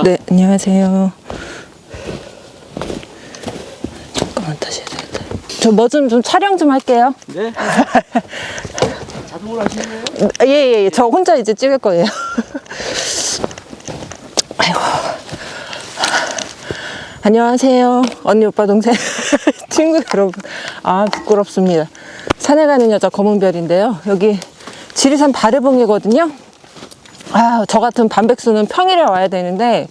네, 안녕하세요. 잠깐만 다시 해야 되겠다. 저 뭐 좀 촬영 좀 할게요. 네. 자동으로 하시는 거예요? 예. 저 혼자 이제 찍을 거예요. 아이고. 안녕하세요. 언니, 오빠, 동생, 친구 여러분. 아, 부끄럽습니다. 산에 가는 여자 검은별인데요. 여기 지리산 바래봉이거든요. 아, 저 같은 반백수는 평일에 와야 되는데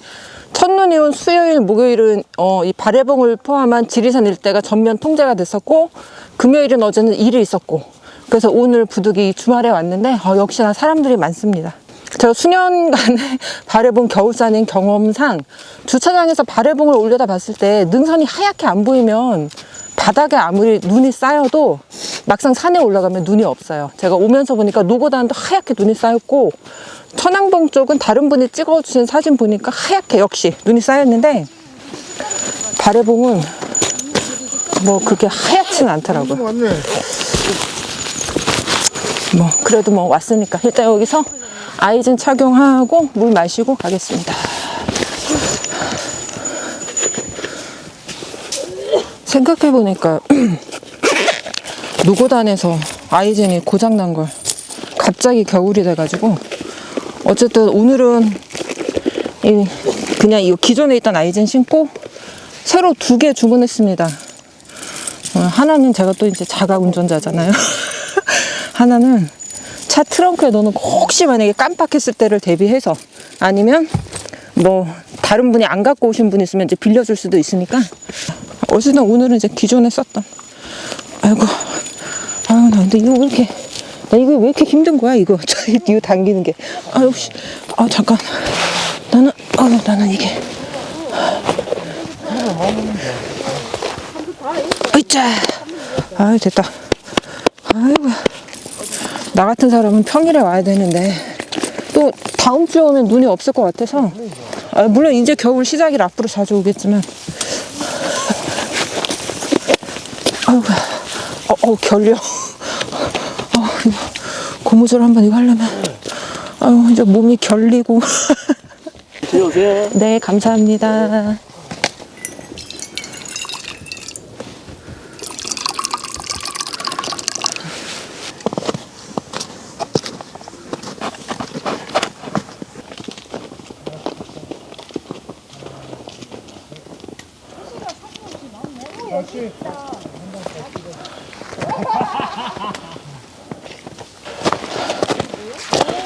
첫눈이 온 수요일, 목요일은 이 바래봉을 포함한 지리산 일대가 전면 통제가 됐었고, 금요일은 어제는 일이 있었고, 그래서 오늘 부득이 주말에 왔는데 역시나 사람들이 많습니다. 제가 수년간의 바래봉 겨울산인 경험상 주차장에서 바래봉을 올려다 봤을 때 능선이 하얗게 안 보이면 바닥에 아무리 눈이 쌓여도 막상 산에 올라가면 눈이 없어요. 제가 오면서 보니까 노고단도 하얗게 눈이 쌓였고, 천왕봉 쪽은 다른 분이 찍어주신 사진 보니까 하얗게 역시 눈이 쌓였는데, 바래봉은 뭐 그렇게 하얗지는 않더라고요. 뭐 그래도 뭐 왔으니까 일단 여기서 아이젠 착용하고 물 마시고 가겠습니다. 생각해보니까 노고단에서 아이젠이 고장난 걸 갑자기 겨울이 돼가지고, 어쨌든 오늘은 그냥 이 기존에 있던 아이젠 신고 새로 2개 주문했습니다. 하나는 제가 또 이제 자가 운전자잖아요. 하나는 차 트렁크에 넣어놓고 혹시 만약에 깜빡했을 때를 대비해서, 아니면 뭐 다른 분이 안 갖고 오신 분 있으면 이제 빌려줄 수도 있으니까, 어쨌든 오늘은 이제 기존에 썼던, 아유 나 근데 이거 왜 이렇게, 나 이거 왜 이렇게 힘든 거야 이거. 이거 당기는 게. 아유 씨, 잠깐. 나는 이게. 으이짜. 아유 됐다. 아이고. 나 같은 사람은 평일에 와야 되는데 또 다음 주에 오면 눈이 없을 것 같아서, 물론 이제 겨울 시작이라 앞으로 자주 오겠지만, 아이고, 결려. 이거 고무줄 한번 이거 하려면, 이제 몸이 결리고. 들어오세요. 네, 감사합니다.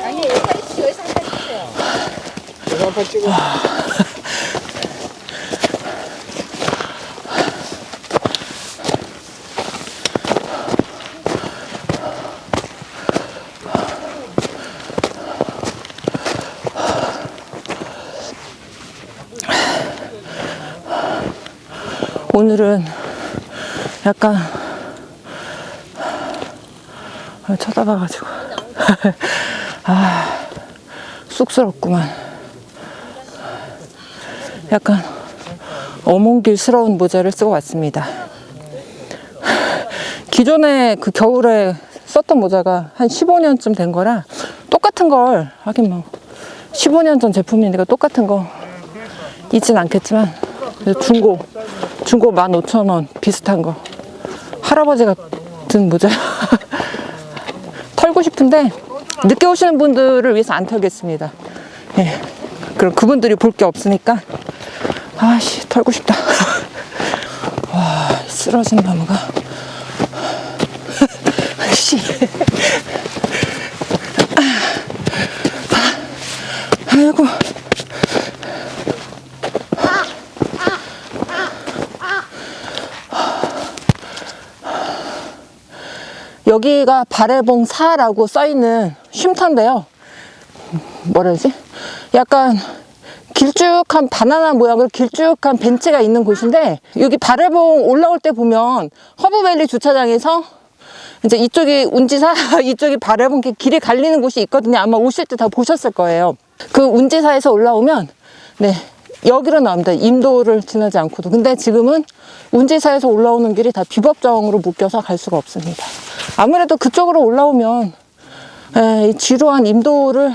아니, 여기서 한번 찍어요. 제가 한번 찍어. 오늘은 약간 쳐다봐가지고 쑥스럽구만. 약간 어몽길스러운 모자를 쓰고 왔습니다. 기존에 그 겨울에 썼던 모자가 한 15년쯤 된 거라 똑같은 걸, 하긴 뭐 15년 전 제품이니까 똑같은 거 있진 않겠지만, 중고 15,000원 비슷한 거, 할아버지 같은 모자 털고 싶은데 늦게 오시는 분들을 위해서 안 털겠습니다. 예. 그럼 그분들이 볼 게 없으니까. 아씨, 털고 싶다. 와, 쓰러진 나무가. 씨. 아이고. 여기가 바래봉사라고 써있는 쉼터인데요. 뭐라 해야지? 약간 길쭉한 바나나 모양으로 길쭉한 벤치가 있는 곳인데, 여기 바래봉 올라올 때 보면 허브밸리 주차장에서 이제 이쪽이 운지사, 이쪽이 바래봉 길이 갈리는 곳이 있거든요. 아마 오실 때 다 보셨을 거예요. 그 운지사에서 올라오면, 네, 여기로 나옵니다. 임도를 지나지 않고도. 근데 지금은 운지사에서 올라오는 길이 다 비법정으로 묶여서 갈 수가 없습니다. 아무래도 그쪽으로 올라오면 이 지루한 임도를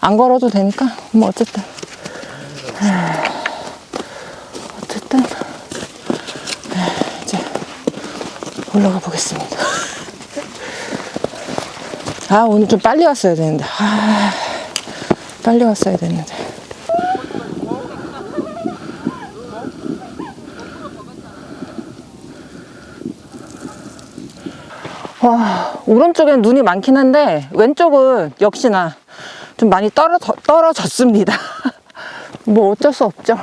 안 걸어도 되니까, 뭐 어쨌든 어쨌든 이제 올라가 보겠습니다. 아, 오늘 좀 빨리 왔어야 되는데. 아, 빨리 왔어야 되는데. 와, 오른쪽엔 눈이 많긴 한데 왼쪽은 역시나 좀 많이 떨어졌습니다. 뭐 어쩔 수 없죠.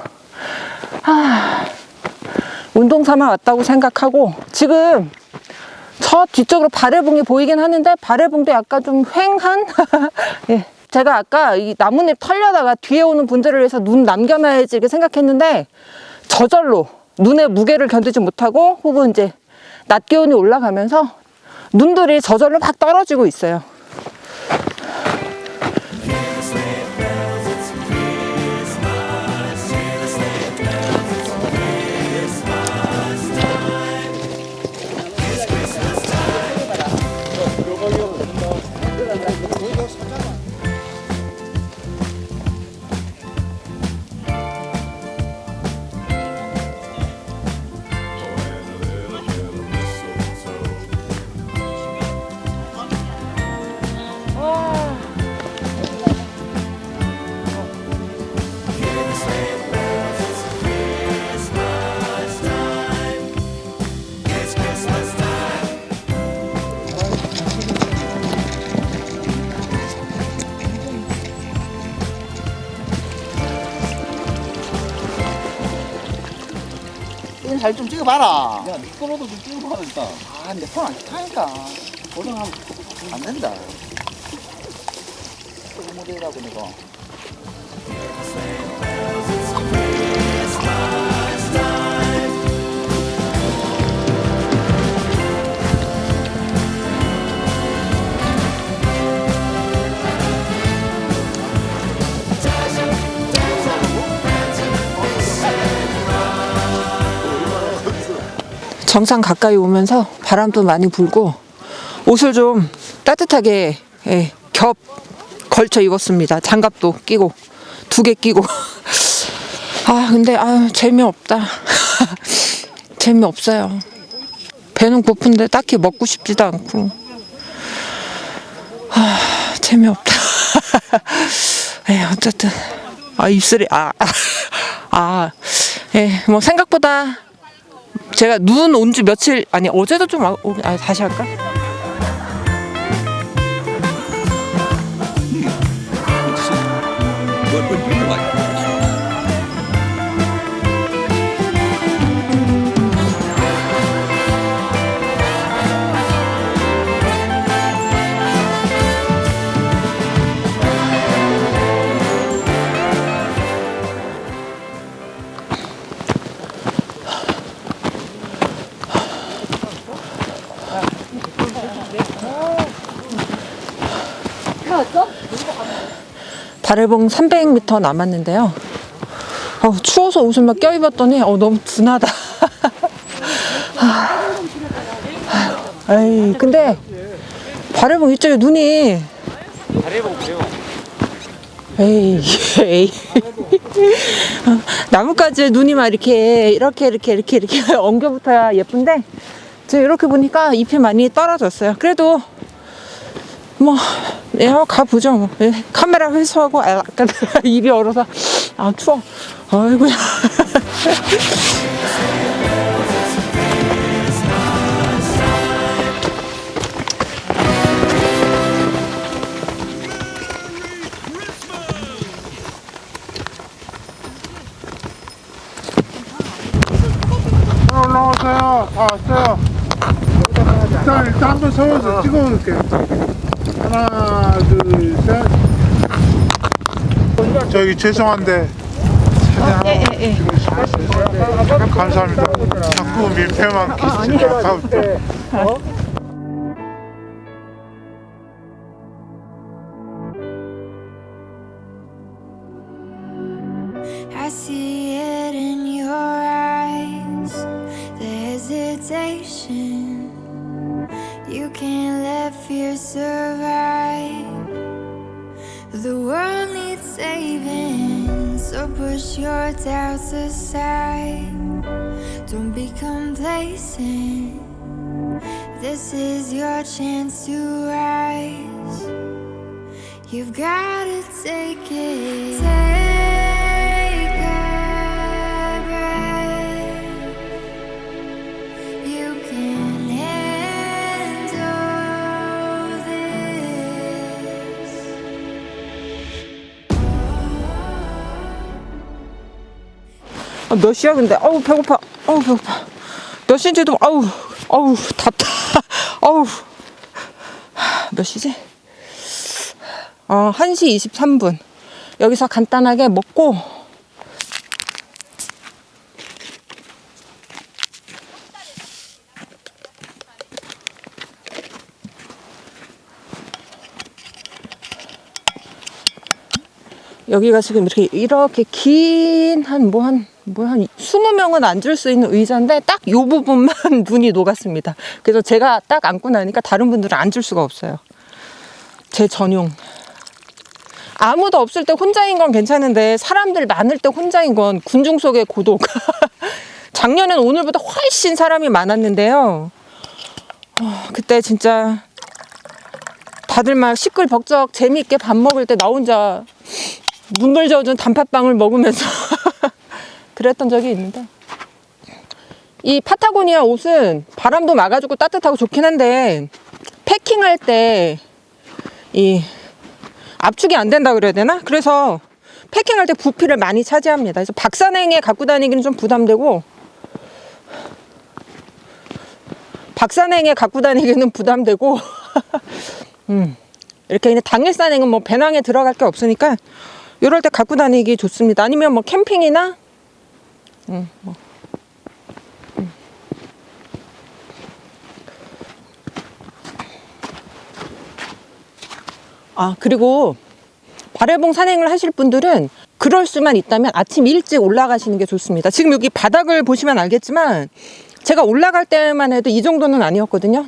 운동 삼아 왔다고 생각하고, 지금 저 뒤쪽으로 바래봉이 보이긴 하는데 바래봉도 약간 좀 휑한 예. 제가 아까 이 나뭇잎 털려다가 뒤에 오는 분들을 위해서 눈 남겨놔야지 이렇게 생각했는데, 저절로 눈의 무게를 견디지 못하고 혹은 이제 낮 기온이 올라가면서 눈들이 저절로 막 떨어지고 있어요. 잘 좀 찍어봐라. 야, 미끄러도 좀 찍어봐, 일단. 아, 근데 손 안 타니까. 고정하면 안 된다. 조금 모델이라고 내가. 정상 가까이 오면서 바람도 많이 불고 옷을 좀 따뜻하게 겹 걸쳐 입었습니다. 장갑도 끼고 2개 끼고 아 근데 재미없다. 재미없어요. 배는 고픈데 딱히 먹고 싶지도 않고 재미없다. 어쨌든 입술이 뭐 생각보다 제가 눈 온 지 며칠, 아니 어제도 좀 다시 할까? 바래봉 300m 남았는데요. 추워서 옷을 막 껴입었더니 너무 둔하다. 근데 바래봉 이쪽에 눈이 에이 나뭇가지에 눈이 막 이렇게 엉겨붙어야 예쁜데 제가 이렇게 보니까 잎이 많이 떨어졌어요. 그래도 뭐 가보죠. 뭐. 카메라 회수하고 약간 입이 얼어서 추워. 아이고야. 올라오세요. 왔어요. 일단 한번 서워서 찍어볼게요. 하나, 둘, 셋. 저기 죄송한데 사진 한번 감사합니다. 자꾸 밀폐만 끼시지 아까부터. I see it in your eyes, the hesitation. You can't let fear survive The world needs saving, so push your doubts aside. Don't be complacent. This is your chance to rise. You've gotta take it. Take a breath. You can handle this. 몇 시야 근데? 어우 배고파. 어우 배고파. 몇 시인지도 어우 답다. 어우 몇 시지? 1시 23분. 여기서 간단하게 먹고 여기가 지금 이렇게 긴 한 20명은 앉을 수 있는 의자인데 딱 요 부분만 문이 녹았습니다. 그래서 제가 딱 앉고 나니까 다른 분들은 앉을 수가 없어요. 제 전용. 아무도 없을 때 혼자인 건 괜찮은데 사람들 많을 때 혼자인 건 군중 속의 고독. 작년엔 오늘보다 훨씬 사람이 많았는데요. 그때 진짜 다들 막 시끌벅적 재미있게 밥 먹을 때 나 혼자 눈물 젖은 단팥빵을 먹으면서 그랬던 적이 있는데, 이 파타고니아 옷은 바람도 막아주고 따뜻하고 좋긴 한데 패킹할 때 이 압축이 안 된다 그래야 되나? 그래서 패킹할 때 부피를 많이 차지합니다. 그래서 박산행에 갖고 다니기는 좀 부담되고, 이렇게 그냥 당일산행은 뭐 배낭에 들어갈 게 없으니까 이럴 때 갖고 다니기 좋습니다. 아니면 뭐 캠핑이나 그리고 바래봉 산행을 하실 분들은 그럴 수만 있다면 아침 일찍 올라가시는 게 좋습니다. 지금 여기 바닥을 보시면 알겠지만 제가 올라갈 때만 해도 이 정도는 아니었거든요.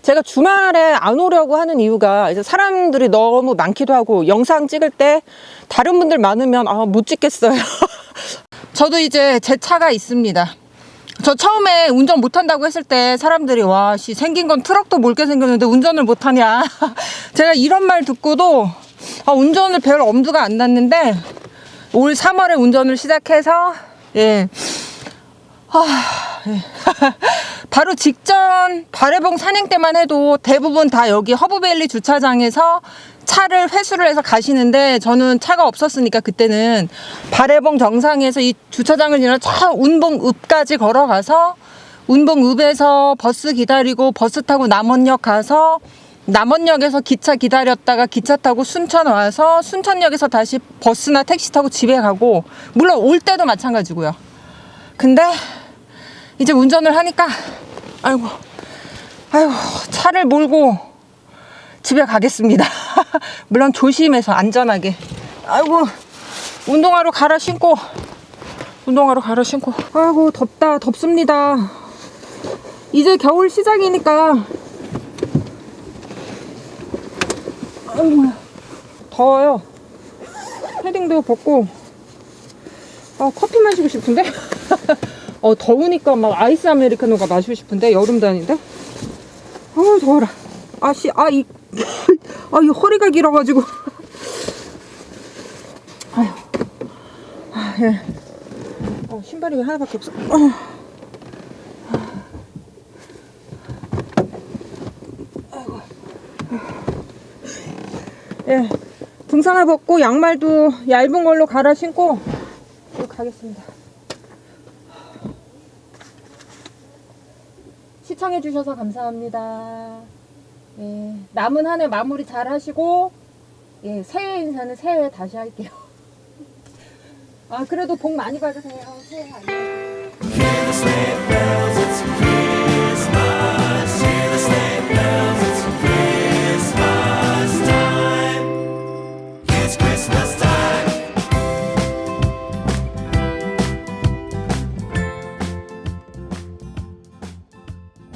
제가 주말에 안 오려고 하는 이유가 이제 사람들이 너무 많기도 하고 영상 찍을 때 다른 분들 많으면 못 찍겠어요. 저도 이제 제 차가 있습니다. 저 처음에 운전 못한다고 했을 때 사람들이 생긴 건 트럭도 몰게 생겼는데 운전을 못하냐. 제가 이런 말 듣고도 운전을 별 엄두가 안 났는데 올 3월에 운전을 시작해서 바로 직전 바래봉 산행 때만 해도 대부분 다 여기 허브밸리 주차장에서 차를 회수를 해서 가시는데, 저는 차가 없었으니까 그때는 바래봉 정상에서 이 주차장을 지나 저 운봉읍까지 걸어가서 운봉읍에서 버스 기다리고 버스 타고 남원역 가서 남원역에서 기차 기다렸다가 기차 타고 순천 와서 순천역에서 다시 버스나 택시 타고 집에 가고, 물론 올 때도 마찬가지고요. 근데 이제 운전을 하니까 아이고 차를 몰고 집에 가겠습니다. 물론 조심해서 안전하게. 운동화로 갈아 신고 아이고 덥습니다. 이제 겨울 시작이니까 더워요. 패딩도 벗고 커피 마시고 싶은데 더우니까 막 아이스 아메리카노가 마시고 싶은데 여름도 아닌데 더워라. 이 허리가 길어가지고 신발이 왜 하나밖에 없어. 등산화 벗고 양말도 얇은 걸로 갈아 신고 가겠습니다. 시청해주셔서 감사합니다. 남은 한 해 마무리 잘 하시고, 새해 인사는 새해에 다시 할게요. 그래도 복 많이 받으세요. 새해 안녕.